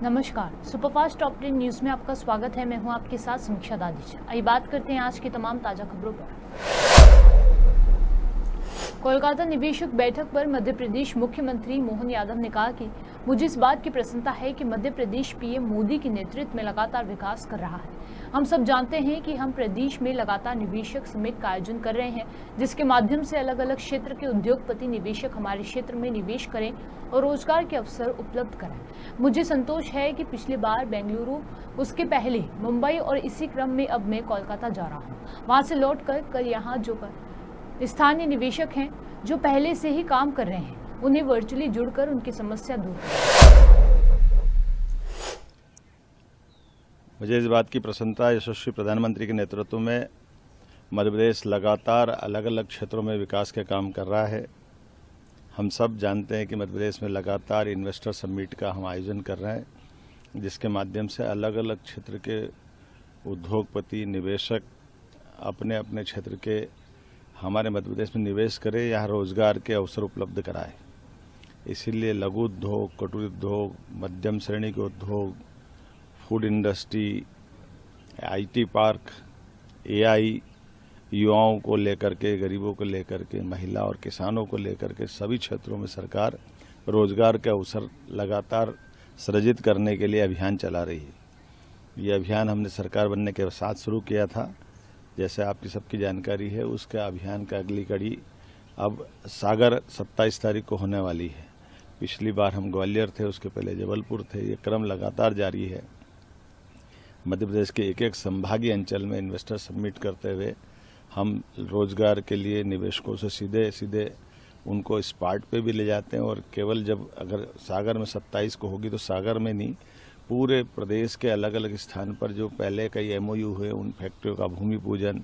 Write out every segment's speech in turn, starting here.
नमस्कार, superfast top 10 news में आपका स्वागत है। मैं हूं आपके साथ समीक्षा दादिश। आइए बात करते हैं आज की तमाम ताजा खबरों पर। कोलकाता निवेशक बैठक पर मध्य प्रदेश मुख्यमंत्री मोहन यादव ने कहा कि मुझे इस बात की प्रसन्नता है कि मध्य प्रदेश पीएम मोदी के नेतृत्व में लगातार विकास कर रहा है। हम सब जानते हैं कि हम प्रदेश में लगातार निवेशक समिट का आयोजन कर रहे हैं, जिसके माध्यम से अलग अलग क्षेत्र के उद्योगपति निवेशक हमारे क्षेत्र में निवेश करें और रोजगार के अवसर उपलब्ध कराएं। मुझे संतोष है कि पिछली बार बेंगलुरु, उसके पहले मुंबई और इसी क्रम में अब मैं कोलकाता जा रहा हूँ। वहां से लौटकर कल यहाँ जो स्थानीय निवेशक हैं जो पहले से ही काम कर रहे हैं, उन्हें वर्चुअली जुड़कर उनकी समस्या दूर करें। मुझे इस बात की प्रसन्नता यशस्वी प्रधानमंत्री के नेतृत्व में मध्य प्रदेश लगातार अलग अलग क्षेत्रों में विकास के काम कर रहा है। हम सब जानते हैं कि मध्य प्रदेश में लगातार इन्वेस्टर समिट का हम आयोजन कर रहे हैं, जिसके माध्यम से अलग अलग क्षेत्र के उद्योगपति निवेशक अपने अपने क्षेत्र के हमारे मध्य प्रदेश में निवेश करें, यहाँ रोजगार के अवसर उपलब्ध कराएं। इसीलिए लघु उद्योग, कुटीर उद्योग, मध्यम श्रेणी के उद्योग, food industry, IT park, AI, युवाओं को लेकर के, गरीबों को लेकर के, महिला और किसानों को लेकर के सभी क्षेत्रों में सरकार रोजगार के अवसर लगातार सृजित करने के लिए अभियान चला रही है। ये अभियान हमने सरकार बनने के साथ शुरू किया था। जैसे आपकी सबकी जानकारी है, उसके अभियान का अगली कड़ी अब सागर 27 तारीख को होने वाली है। पिछली बार हम ग्वालियर थे, उसके पहले जबलपुर थे। ये क्रम लगातार जारी है। मध्य प्रदेश के एक एक संभागीय अंचल में इन्वेस्टर समिट करते हुए हम रोजगार के लिए निवेशकों से सीधे सीधे उनको स्पॉट पे भी ले जाते हैं। और केवल जब अगर सागर में 27 को होगी तो सागर में नहीं, पूरे प्रदेश के अलग अलग स्थान पर जो पहले कई एमओयू हुए, उन फैक्ट्रियों का भूमि पूजन,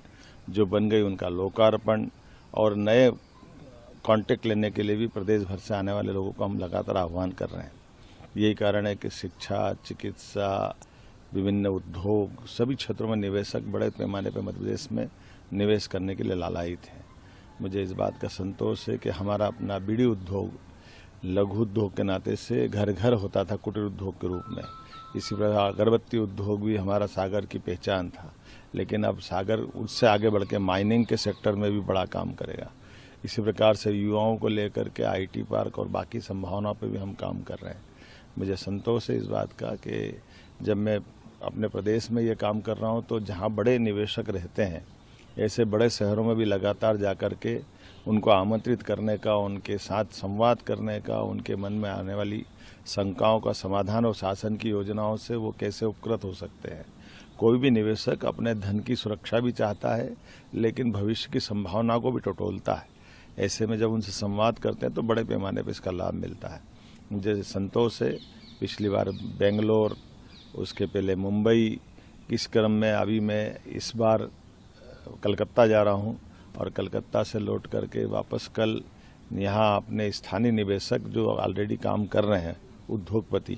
जो बन गई उनका लोकार्पण, और नए कॉन्ट्रैक्ट लेने के लिए भी प्रदेश भर से आने वाले लोगों को हम लगातार आह्वान कर रहे हैं। यही कारण है कि शिक्षा, चिकित्सा, विभिन्न उद्योग, सभी क्षेत्रों में निवेशक बड़े पैमाने पर मध्य प्रदेश में निवेश करने के लिए लालायित हैं। मुझे इस बात का संतोष है कि हमारा अपना बीड़ी उद्योग लघु उद्योग के नाते से घर घर होता था कुटीर उद्योग के रूप में। इसी प्रकार अगरबत्ती उद्योग भी हमारा सागर की पहचान था, लेकिन अब सागर उससे आगे बढ़ के माइनिंग के सेक्टर में भी बड़ा काम करेगा। इसी प्रकार से युवाओं को लेकर के आईटी पार्क और बाकी संभावनाओं पर भी हम काम कर रहे हैं। मुझे संतोष है इस बात का कि जब मैं अपने प्रदेश में ये काम कर रहा हूँ तो जहाँ बड़े निवेशक रहते हैं, ऐसे बड़े शहरों में भी लगातार जाकर के उनको आमंत्रित करने का, उनके साथ संवाद करने का, उनके मन में आने वाली शंकाओं का समाधान और शासन की योजनाओं से वो कैसे उपकृत हो सकते हैं। कोई भी निवेशक अपने धन की सुरक्षा भी चाहता है, लेकिन भविष्य की संभावना को भी टटोलता है। ऐसे में जब उनसे संवाद करते हैं तो बड़े पैमाने पर इसका लाभ मिलता है। मुझे संतोष है, पिछली बार बेंगलोर, उसके पहले मुंबई, इस क्रम में अभी मैं इस बार कलकत्ता जा रहा हूं, और कलकत्ता से लौट करके वापस कल यहाँ अपने स्थानीय निवेशक जो ऑलरेडी काम कर रहे हैं, उद्योगपति,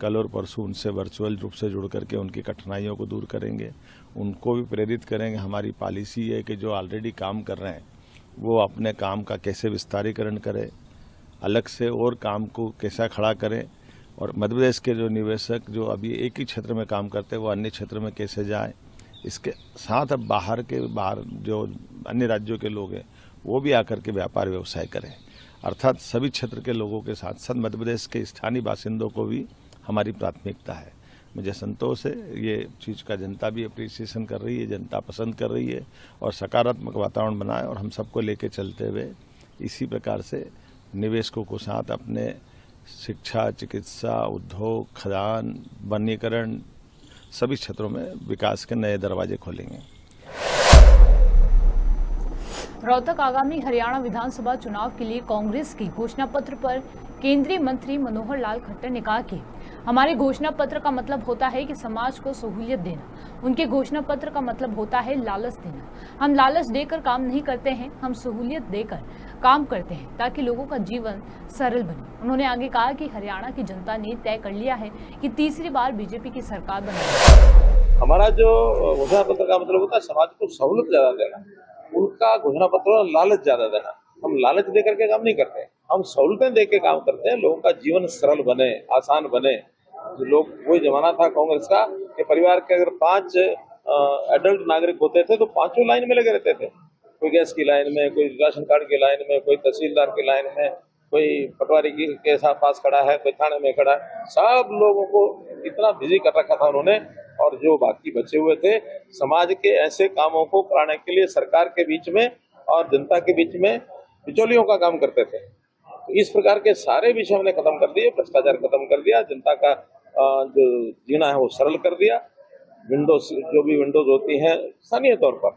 कल और परसों उनसे वर्चुअल रूप से जुड़ करके उनकी कठिनाइयों को दूर करेंगे, उनको भी प्रेरित करेंगे। हमारी पॉलिसी है कि जो ऑलरेडी काम कर रहे हैं वो अपने काम का कैसे विस्तारीकरण करें, अलग से और काम को कैसा खड़ा करें, और मध्य प्रदेश के जो निवेशक जो अभी एक ही क्षेत्र में काम करते हैं वो अन्य क्षेत्र में कैसे जाएं। इसके साथ अब बाहर जो अन्य राज्यों के लोग हैं वो भी आकर के व्यापार व्यवसाय करें। अर्थात सभी क्षेत्र के लोगों के साथ साथ मध्य प्रदेश के स्थानीय बासिंदों को भी हमारी प्राथमिकता है। मुझे संतोष है, ये चीज़ का जनता भी अप्रिसिएशन कर रही है, जनता पसंद कर रही है, और सकारात्मक वातावरण बनाए और हम सबको लेके चलते हुए इसी प्रकार से निवेशकों को साथ अपने शिक्षा, चिकित्सा, उद्योग, खदान, वनीकरण सभी क्षेत्रों में विकास के नए दरवाजे खोलेंगे। रोहतक आगामी हरियाणा विधानसभा चुनाव के लिए कांग्रेस की घोषणा पत्र पर केंद्रीय मंत्री मनोहर लाल खट्टर ने कहा कि हमारे घोषणा पत्र का मतलब होता है कि समाज को सहूलियत देना। उनके घोषणा पत्र का मतलब होता है लालच देना। हम लालच देकर काम नहीं करते हैं, हम सहूलियत देकर काम करते हैं ताकि लोगों का जीवन सरल बने। उन्होंने आगे कहा कि हरियाणा की जनता ने तय कर लिया है कि तीसरी बार बीजेपी की सरकार बनेगी। हमारा जो घोषणा पत्र का मतलब होता है समाज को सहूलियत ज्यादा देना, उनका घोषणा पत्र लालच ज्यादा देना। हम लालच दे करके काम नहीं करते, हम सहूलतें दे के काम करते हैं। लोगों का जीवन सरल बने, आसान बने, लोग वही जमाना था कांग्रेस का कि परिवार के अगर 5 एडल्ट नागरिक होते थे तो पांचों लाइन में लगे रहते थे। कोई गैस की लाइन में, कोई राशन कार्ड की लाइन में, कोई तहसीलदार की लाइन में, कोई पटवारी के साथ पास खड़ा है, कोई थाने में खड़ा है। सब लोगों को इतना बिजी कर रखा था उन्होंने। और जो बाकी बचे हुए थे समाज के ऐसे कामों को कराने के लिए सरकार के बीच में और जनता के बीच में बिचौलियों का काम करते थे। इस प्रकार के सारे विषय हमने खत्म कर दिए, भ्रष्टाचार खत्म कर दिया, जनता का जो जीना है वो सरल कर दिया। विंडोज जो भी विंडोज होती हैं स्थानीय तौर पर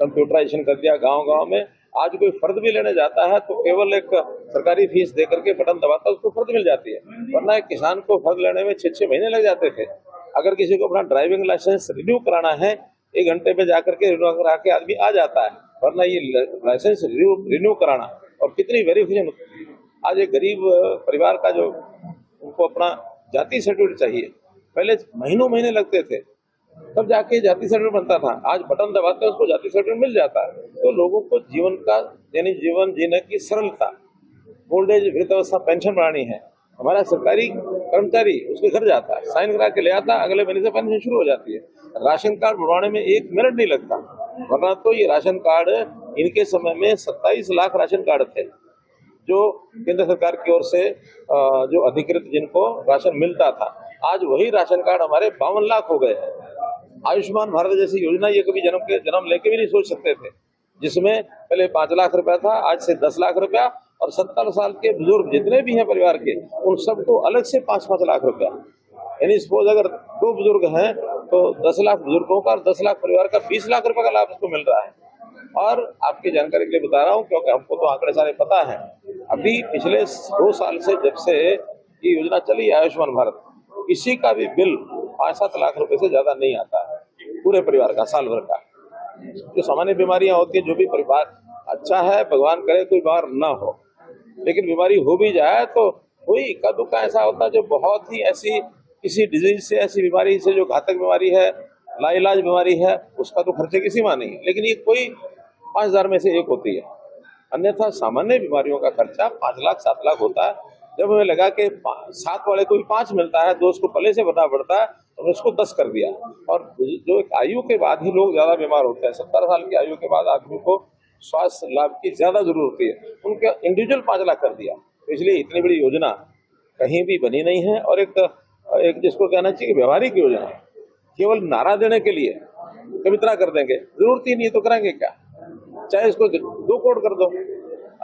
कंप्यूटराइजेशन कर दिया गांव-गांव में। आज कोई फर्द भी लेने जाता है तो केवल एक सरकारी फीस दे करके बटन दबाता है, उसको फर्द मिल जाती है। वरना एक किसान को फर्द लेने में 6-6 महीने लग जाते थे। अगर किसी को अपना ड्राइविंग लाइसेंस रिन्यू कराना है 1 घंटे में जाकर के रिन्यू करा के आदमी आ जाता है। वरना ये लाइसेंस रिन्यू कराना और कितनी वेरिफिकेशन। आज एक गरीब परिवार का जो उनको अपना जाति सर्टिफिकेट चाहिए, पहले महीनों लगते थे तब जाके जाति सर्टिफिकेट बनता था। आज बटन दबाते हैं उसको जाति सर्टिफिकेट मिल जाता है। तो लोगों को जीवन का यानी जीवन जीने की सरलता, ओल्ड एज वृद्धावस्था पेंशन बढ़ानी है। हमारा सरकारी कर्मचारी उसके घर जाता है, साइन करा के ले आता है, अगले महीने से पेंशन शुरू हो जाती है। राशन कार्ड बनवाने में 1 मिनट नहीं लगता। वरना तो ये राशन कार्ड इनके समय में 27 लाख राशन कार्ड थे जो केंद्र सरकार की ओर से जो अधिकृत जिनको राशन मिलता था। आज वही राशन कार्ड हमारे 52 लाख हो गए हैं। आयुष्मान भारत जैसी योजना ये कभी जन्म लेके भी नहीं सोच सकते थे, जिसमें पहले 5 लाख रुपया था, आज से 10 लाख रुपया। और 70 साल के बुजुर्ग जितने भी हैं परिवार के, उन सबको अलग से 5-5 लाख रुपया। यानी सपोज अगर 2 बुजुर्ग हैं तो 10 लाख बुजुर्गों का और 10 लाख परिवार का 20 लाख रुपए का लाभ उसको मिल रहा है। और आपकी जानकारी के लिए बता रहा हूँ क्योंकि हमको तो आंकड़े सारे पता हैं। अभी पिछले 2 साल से जब से ये योजना चली आयुष्मान भारत, किसी का भी बिल 5-7 लाख रुपए से ज्यादा नहीं आता है पूरे परिवार का, साल भर का। जो सामान्य बीमारियां होती है, जो भी परिवार अच्छा है, भगवान करे कोई बीमार ना हो, लेकिन बीमारी हो भी जाए तो कोई इक्का दुक्का ऐसा होता है जो बहुत ही ऐसी किसी डिजीज से, ऐसी बीमारी से जो घातक बीमारी है, लाइलाज बीमारी है, उसका तो खर्चे की सीमा नहीं है। लेकिन ये कोई 5,000 में से एक होती है। अन्यथा सामान्य बीमारियों का खर्चा 5 लाख 7 लाख होता है। जब हमें लगा कि 7 वाले को भी 5 मिलता है, 2 उसको पहले से भरना पड़ता है, तो उसको 10 कर दिया। और जो एक आयु के बाद ही लोग ज्यादा बीमार होते हैं, 70 साल की आयु के बाद आदमी को स्वास्थ्य लाभ की ज्यादा जरूरत होती है, उनके इंडिविजुअल 5 लाख कर दिया। तो इसलिए इतनी बड़ी योजना कहीं भी बनी नहीं है। और एक जिसको कहना चाहिए व्यवहारिक योजना है, केवल नारा देने के लिए कभी इतना कर देंगे, जरूरत ही नहीं तो करेंगे क्या। चाहे इसको 2 करोड़ कर दो,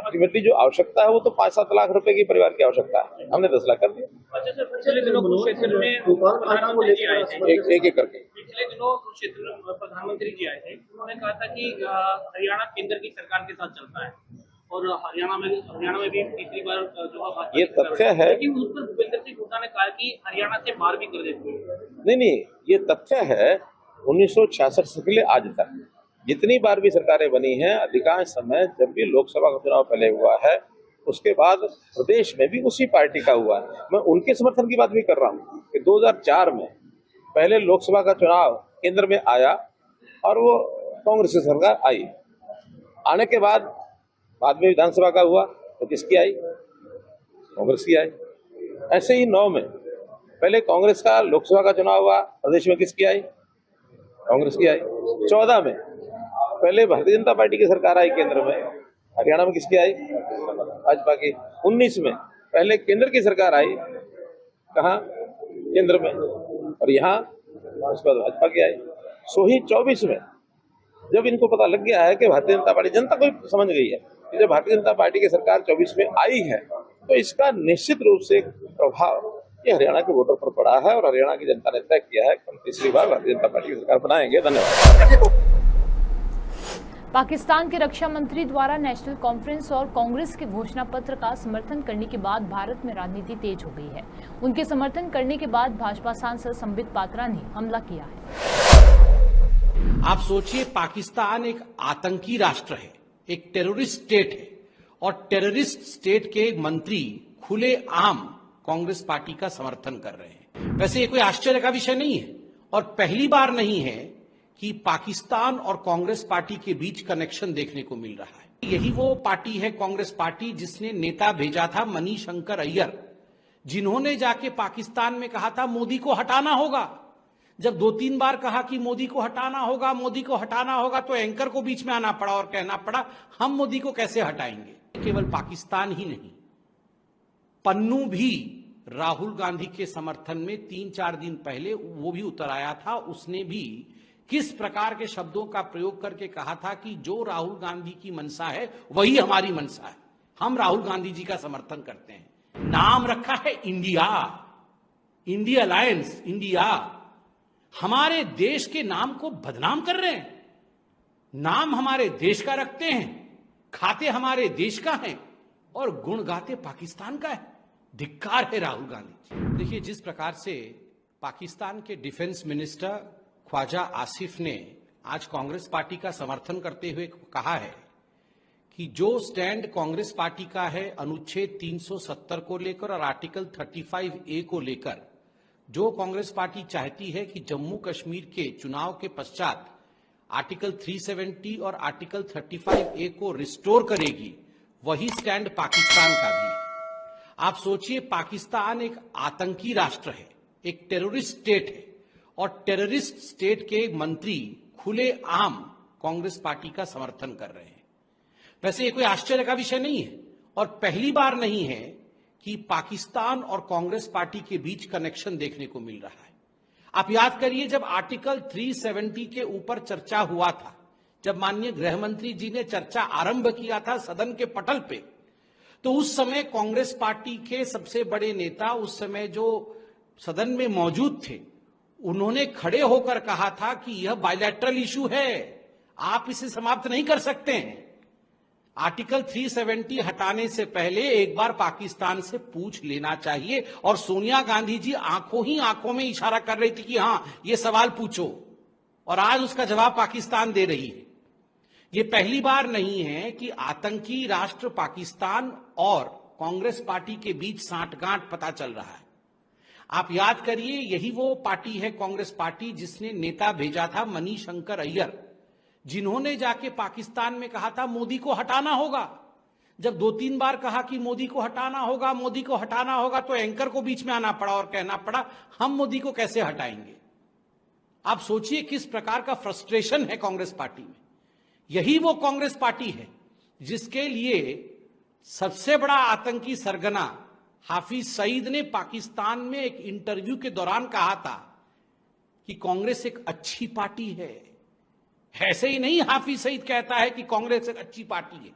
अल्टीमेटली जो आवश्यकता है वो तो 5-7 लाख रुपए की परिवार की आवश्यकता है, हमने 10 लाख कर दिया। अच्छा सर, पिछले दिनों कुरुक्षेत्र में प्रधानमंत्री जी आए थे, एक करके पिछले दिनों कुरुक्षेत्र में प्रधानमंत्री जी आए थे। उन्होंने कहा था कि हरियाणा केंद्र की सरकार के साथ चलता है और हरियाणा में भी तीसरी बार जो ये तथ्य है। लेकिन उस पर भूपेंद्र सिंह हुड्डा ने कहा कि हरियाणा से बाहर भी कर देते। नहीं, ये तथ्य है। 1966 से ले आज तक जितनी बार भी सरकारें बनी हैं, अधिकांश समय जब भी लोकसभा का चुनाव पहले हुआ है, उसके बाद प्रदेश में भी उसी पार्टी का हुआ है। मैं उनके समर्थन की बात भी कर रहा हूँ कि 2004 में पहले लोकसभा का चुनाव केंद्र में आया और वो कांग्रेस की सरकार आई। आने के बाद में विधानसभा का हुआ तो किसकी आई? कांग्रेस की आई। ऐसे ही 9 में पहले कांग्रेस का लोकसभा का चुनाव हुआ, प्रदेश में किसकी आई? कांग्रेस की आई। 14 में पहले भारतीय जनता पार्टी की सरकार आई केंद्र में, हरियाणा में किसकी आई? भाजपा की। 19 में पहले केंद्र की सरकार आई, कहाँ? केंद्र में, और यहाँ उसके बाद भाजपा की आई। सो ही 24 में जब इनको पता लग गया है कि भारतीय जनता पार्टी, जनता को समझ गई है कि जब भारतीय जनता पार्टी की सरकार 24 में आई है तो इसका निश्चित रूप से प्रभाव ये हरियाणा के वोटर पर पड़ा है। और हरियाणा की जनता ने तय किया है कि हम तीसरी बार भारतीय जनता पार्टी की सरकार बनाएंगे। धन्यवाद। पाकिस्तान के रक्षा मंत्री द्वारा नेशनल कॉन्फ्रेंस और कांग्रेस के घोषणा पत्र का समर्थन करने के बाद भारत में राजनीति तेज हो गई है। उनके समर्थन करने के बाद भाजपा सांसद संबित पात्रा ने हमला किया है। आप सोचिए, पाकिस्तान एक आतंकी राष्ट्र है, एक टेररिस्ट स्टेट है, और टेररिस्ट स्टेट के मंत्री खुले आम कांग्रेस पार्टी का समर्थन कर रहे हैं। वैसे ये कोई आश्चर्य का विषय नहीं है और पहली बार नहीं है कि पाकिस्तान और कांग्रेस पार्टी के बीच कनेक्शन देखने को मिल रहा है। यही वो पार्टी है, कांग्रेस पार्टी, जिसने नेता भेजा था मनीशंकर अय्यर, जिन्होंने जाके पाकिस्तान में कहा था मोदी को हटाना होगा, जब 2-3 बार कहा कि मोदी को हटाना होगा, मोदी को हटाना होगा, तो एंकर को बीच में आना पड़ा और कहना पड़ा हम मोदी को कैसे हटाएंगे। केवल पाकिस्तान ही नहीं, पन्नू भी राहुल गांधी के समर्थन में 3-4 दिन पहले वो भी उतर आया था। उसने भी किस प्रकार के शब्दों का प्रयोग करके कहा था कि जो राहुल गांधी की मंशा है वही हमारी मंशा है, हम राहुल गांधी जी का समर्थन करते हैं। नाम रखा है इंडिया, इंडिया अलायंस, इंडिया। हमारे देश के नाम को बदनाम कर रहे हैं। नाम हमारे देश का रखते हैं, खाते हमारे देश का है और गुण गाते पाकिस्तान का है। धिक्कार है राहुल गांधी जी। देखिए, जिस प्रकार से पाकिस्तान के डिफेंस मिनिस्टर ख्वाजा आसिफ ने आज कांग्रेस पार्टी का समर्थन करते हुए कहा है कि जो स्टैंड कांग्रेस पार्टी का है अनुच्छेद 370 को लेकर और आर्टिकल 35A को लेकर, जो कांग्रेस पार्टी चाहती है कि जम्मू कश्मीर के चुनाव के पश्चात आर्टिकल 370 और आर्टिकल 35A को रिस्टोर करेगी, वही स्टैंड पाकिस्तान का भी है। आप सोचिए, पाकिस्तान एक आतंकी राष्ट्र है, एक टेररिस्ट स्टेट है और टेररिस्ट स्टेट के मंत्री खुलेआम कांग्रेस पार्टी का समर्थन कर रहे हैं। वैसे ये कोई आश्चर्य का विषय नहीं है और पहली बार नहीं है कि पाकिस्तान और कांग्रेस पार्टी के बीच कनेक्शन देखने को मिल रहा है। आप याद करिए, जब आर्टिकल 370 के ऊपर चर्चा हुआ था, जब माननीय गृह मंत्री जी ने चर्चा आरंभ किया था सदन के पटल पे, तो उस समय कांग्रेस पार्टी के सबसे बड़े नेता, उस समय जो सदन में मौजूद थे, उन्होंने खड़े होकर कहा था कि यह बायलैटरल इशू है, आप इसे समाप्त नहीं कर सकते हैं। आर्टिकल 370 हटाने से पहले एक बार पाकिस्तान से पूछ लेना चाहिए और सोनिया गांधी जी आंखों ही आंखों में इशारा कर रही थी कि हां, ये सवाल पूछो, और आज उसका जवाब पाकिस्तान दे रही है। ये पहली बार नहीं है कि आतंकी राष्ट्र पाकिस्तान और कांग्रेस पार्टी के बीच सांठगांठ पता चल रहा है। आप याद करिए, यही वो पार्टी है, कांग्रेस पार्टी, जिसने नेता भेजा था मनीशंकर अय्यर, जिन्होंने जाके पाकिस्तान में कहा था मोदी को हटाना होगा। जब 2-3 बार कहा कि मोदी को हटाना होगा, मोदी को हटाना होगा, तो एंकर को बीच में आना पड़ा और कहना पड़ा हम मोदी को कैसे हटाएंगे। आप सोचिए किस प्रकार का फ्रस्ट्रेशन है कांग्रेस पार्टी में। यही वो कांग्रेस पार्टी है जिसके लिए सबसे बड़ा आतंकी सरगना हाफिज सईद ने पाकिस्तान में एक इंटरव्यू के दौरान कहा था कि कांग्रेस एक अच्छी पार्टी है। ऐसे ही नहीं हाफिज सईद कहता है कि कांग्रेस एक अच्छी पार्टी है।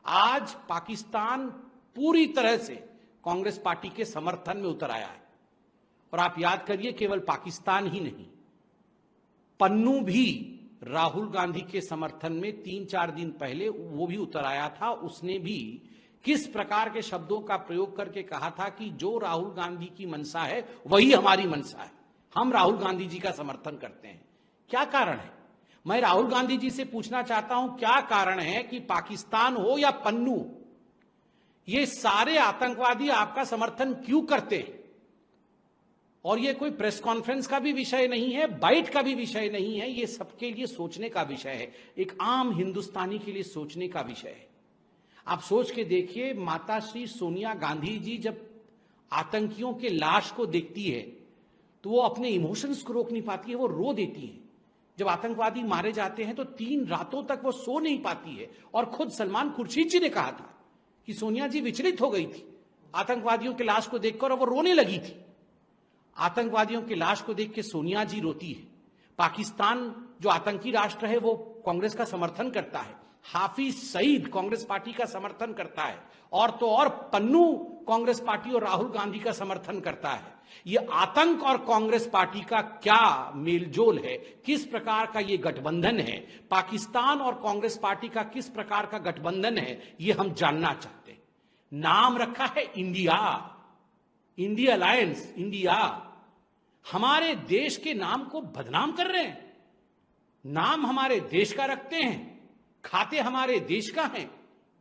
आज पाकिस्तान पूरी तरह से कांग्रेस पार्टी के समर्थन में उतर आया है। और आप याद करिए, केवल पाकिस्तान ही नहीं, पन्नू भी राहुल गांधी के समर्थन में 3-4 दिन पहले वो भी उतर आया था। उसने भी किस प्रकार के शब्दों का प्रयोग करके कहा था कि जो राहुल गांधी की मंशा है वही हमारी मंशा है, हम राहुल गांधी जी का समर्थन करते हैं। क्या कारण है? मैं राहुल गांधी जी से पूछना चाहता हूं, क्या कारण है कि पाकिस्तान हो या पन्नू, ये सारे आतंकवादी आपका समर्थन क्यों करते हैं? और ये कोई प्रेस कॉन्फ्रेंस का भी विषय नहीं है, बाइट का भी विषय नहीं है, ये सबके लिए सोचने का विषय है, एक आम हिंदुस्तानी के लिए सोचने का विषय है। आप सोच के देखिए, माता श्री सोनिया गांधी जी जब आतंकियों के लाश को देखती है तो वो अपने इमोशंस को रोक नहीं पाती है, वो रो देती है। जब आतंकवादी मारे जाते हैं तो 3 रातों तक वो सो नहीं पाती है। और खुद सलमान खुर्शीद जी ने कहा था कि सोनिया जी विचलित हो गई थी आतंकवादियों के लाश को देखकर और वो रोने लगी थी। आतंकवादियों की लाश को देख के सोनिया जी रोती है। पाकिस्तान जो आतंकी राष्ट्र है वो कांग्रेस का समर्थन करता है, हाफिज सईद कांग्रेस पार्टी का समर्थन करता है, और तो और पन्नू कांग्रेस पार्टी और राहुल गांधी का समर्थन करता है। ये आतंक और कांग्रेस पार्टी का क्या मेलजोल है, किस प्रकार का ये गठबंधन है, पाकिस्तान और कांग्रेस पार्टी का किस प्रकार का गठबंधन है, ये हम जानना चाहते हैं। नाम रखा है इंडिया, इंडिया अलायंस, इंडिया। हमारे देश के नाम को बदनाम कर रहे हैं। नाम हमारे देश का रखते हैं, खाते हमारे देश का है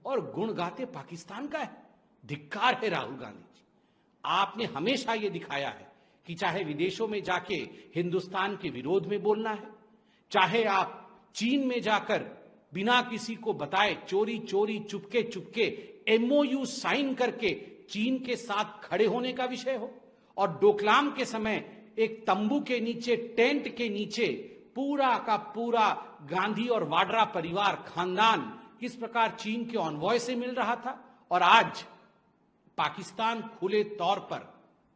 और गुण गाते पाकिस्तान का है। धिक्कार है राहुल गांधी जी। आपने हमेशा यह दिखाया है कि चाहे विदेशों में जाके हिंदुस्तान के विरोध में बोलना है, चाहे आप चीन में जाकर बिना किसी को बताए चोरी चोरी चुपके चुपके MOU साइन करके चीन के साथ खड़े होने का विषय हो और डोकलाम के समय एक तंबू के नीचे, टेंट के नीचे पूरा का पूरा गांधी और वाड्रा परिवार, खानदान किस प्रकार चीन के ऑनवॉय से मिल रहा था, और आज पाकिस्तान खुले तौर पर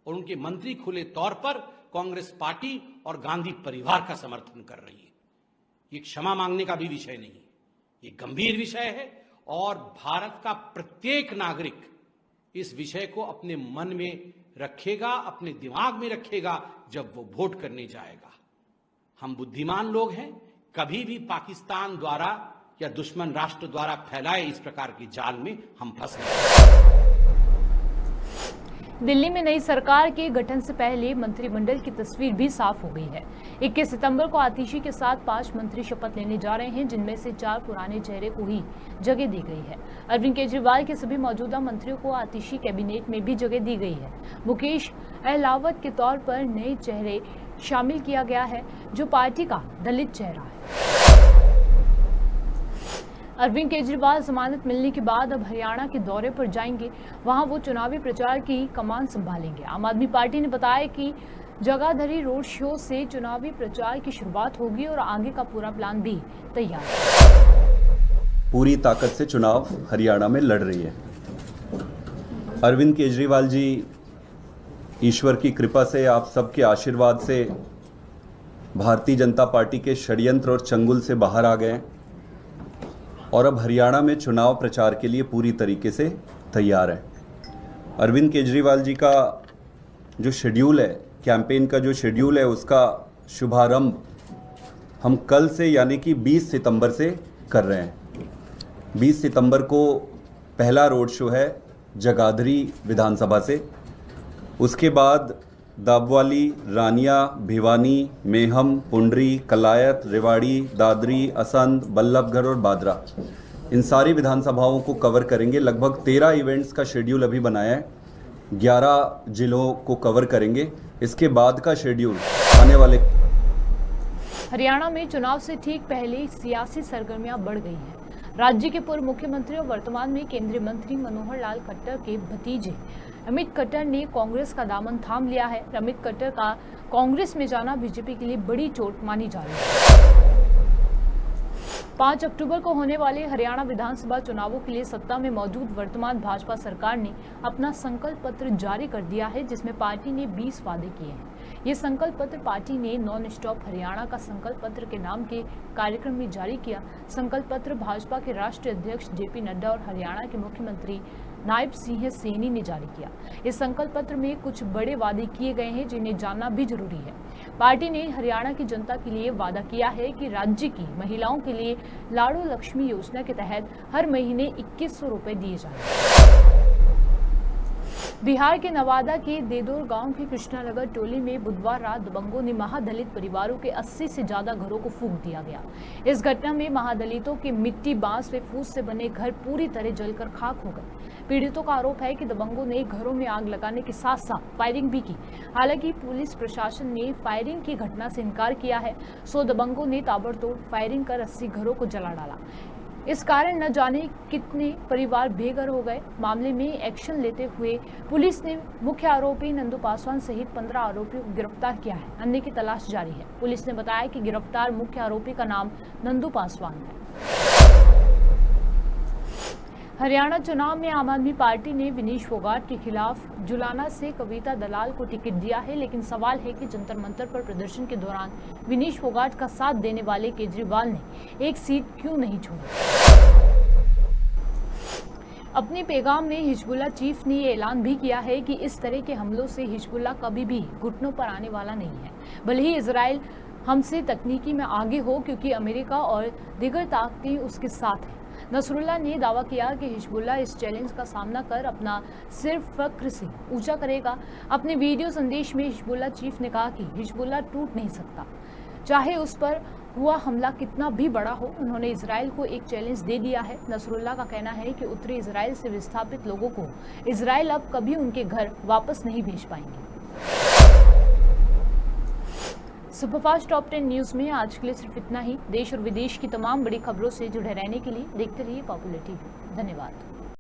और उनके मंत्री खुले तौर पर कांग्रेस पार्टी और गांधी परिवार का समर्थन कर रही है। ये क्षमा मांगने का भी विषय नहीं, ये गंभीर विषय है और भारत का प्रत्येक नागरिक इस विषय को अपने मन में रखेगा, अपने दिमाग में रखेगा जब वो वोट करने जाएगा। हम बुद्धिमान लोग हैं, कभी भी पाकिस्तान द्वारा या दुश्मन राष्ट्र द्वारा फैलाए इस प्रकार के जाल में हम फंस नहीं। दिल्ली में नई सरकार के गठन से पहले मंत्रिमंडल की तस्वीर भी साफ हो गई है। 21 सितंबर को आतिशी के साथ 5 मंत्री शपथ लेने जा रहे हैं, जिनमें से 4 पुराने चेहरे को ही जगह दी गई है। अरविंद केजरीवाल के सभी मौजूदा मंत्रियों को आतिशी कैबिनेट में भी जगह दी गई है। मुकेश अहलावत के तौर पर नए चेहरे शामिल किया गया है, जो पार्टी का दलित चेहरा है। अरविंद केजरीवाल जमानत मिलने के बाद अब हरियाणा के दौरे पर जाएंगे, वहां वो चुनावी प्रचार की कमान संभालेंगे। आम आदमी पार्टी ने बताया कि जगाधरी रोड शो से चुनावी प्रचार की शुरुआत होगी और आगे का पूरा प्लान भी तैयार है। पूरी ताकत से चुनाव हरियाणा में लड़ रही है। अरविंद केजरीवाल जी ईश्वर की कृपा से, आप सबके आशीर्वाद से भारतीय जनता पार्टी के षड्यंत्र और चंगुल से बाहर आ गए और अब हरियाणा में चुनाव प्रचार के लिए पूरी तरीके से तैयार है। अरविंद केजरीवाल जी का जो शेड्यूल है, कैंपेन का जो शेड्यूल है, उसका शुभारंभ हम कल से यानी कि 20 सितंबर से कर रहे हैं। 20 सितंबर को पहला रोड शो है जगाधरी विधानसभा से, उसके बाद दाबवाली, रानिया, भिवानी, मेहम, पुंडरी, कलायत, रेवाड़ी, दादरी, असंध, बल्लभगढ़ और बादरा, इन सारी विधानसभाओं को कवर करेंगे। लगभग 13 इवेंट्स का शेड्यूल अभी बनाया है, 11 जिलों को कवर करेंगे। इसके बाद का शेड्यूल आने वाले। हरियाणा में चुनाव से ठीक पहले सियासी सरगर्मियां बढ़ गई हैं। राज्य के पूर्व मुख्यमंत्री और वर्तमान में केंद्रीय मंत्री मनोहर लाल खट्टर के भतीजे अमित खट्टर ने कांग्रेस का दामन थाम लिया है। अमित खट्टर का कांग्रेस में जाना बीजेपी के लिए बड़ी चोट मानी जा रही है। 5 अक्टूबर को होने वाले हरियाणा विधानसभा चुनावों के लिए सत्ता में मौजूद वर्तमान भाजपा सरकार ने अपना संकल्प पत्र जारी कर दिया है, जिसमें पार्टी ने 20 वादे किए हैं। ये संकल्प पत्र पार्टी ने नॉन स्टॉप हरियाणा का संकल्प पत्र के नाम के कार्यक्रम में जारी किया। संकल्प पत्र भाजपा के राष्ट्रीय अध्यक्ष जेपी नड्डा और हरियाणा के मुख्यमंत्री नायब सिंह सैनी ने जारी किया। इस संकल्प पत्र में कुछ बड़े वादे किए गए हैं, जिन्हें जानना भी जरूरी है। पार्टी ने हरियाणा की जनता के लिए वादा किया है कि राज्य की महिलाओं के लिए लाड़ू लक्ष्मी योजना के तहत हर महीने 2100 रुपए दिए जाएंगे। बिहार के नवादा के देदोर गांव की कृष्णानगर टोली में बुधवार रात दबंगों ने महादलित परिवारों के 80 से ज्यादा घरों को फूंक दिया गया। इस घटना में महादलितों के मिट्टी, बांस व फूस से बने घर पूरी तरह जलकर खाक हो गए। पीड़ितों का आरोप है कि दबंगों ने घरों में आग लगाने के साथ साथ फायरिंग भी की। हालांकि पुलिस प्रशासन ने फायरिंग की घटना से इनकार किया है। सो दबंगों ने ताबड़तोड़ फायरिंग कर 80 घरों को जला डाला। इस कारण न जाने कितने परिवार बेघर हो गए। मामले में एक्शन लेते हुए पुलिस ने मुख्य आरोपी नंदू पासवान सहित 15 आरोपियों को गिरफ्तार किया है। अन्य की तलाश जारी है। पुलिस ने बताया कि गिरफ्तार मुख्य आरोपी का नाम नंदू पासवान है। हरियाणा चुनाव में आम आदमी पार्टी ने विनेश फोगाट के खिलाफ जुलाना से कविता दलाल को टिकट दिया है, लेकिन सवाल है कि जंतर मंतर पर प्रदर्शन के दौरान विनेश फोगाट का साथ देने वाले केजरीवाल ने एक सीट क्यों नहीं छोड़ी। अपने पैगाम में हिजबुल्लाह चीफ ने ये ऐलान भी किया है कि इस तरह के हमलों से हिजबुल्लाह कभी भी घुटनों पर आने वाला नहीं है, भले ही इजराइल हमसे तकनीकी में आगे हो, क्योंकि अमेरिका और दीगर ताकतें उसके साथ हैं। नसरुल्लाह ने दावा किया कि हिजबुल्लाह इस चैलेंज का सामना कर अपना सिर फख्र से ऊंचा करेगा। अपने वीडियो संदेश में हिजबुल्लाह चीफ ने कहा कि हिजबुल्लाह टूट नहीं सकता, चाहे उस पर हुआ हमला कितना भी बड़ा हो। उन्होंने इजराइल को एक चैलेंज दे दिया है। नसरुल्लाह का कहना है कि उत्तरी इजराइल से विस्थापित लोगों को इजराइल अब कभी उनके घर वापस नहीं भेज पाएंगे। सुपरफास्ट टॉप 10 न्यूज में आज के लिए सिर्फ इतना ही। देश और विदेश की तमाम बड़ी खबरों से जुड़े रहने के लिए देखते रहिए पॉपुलर टीवी। धन्यवाद।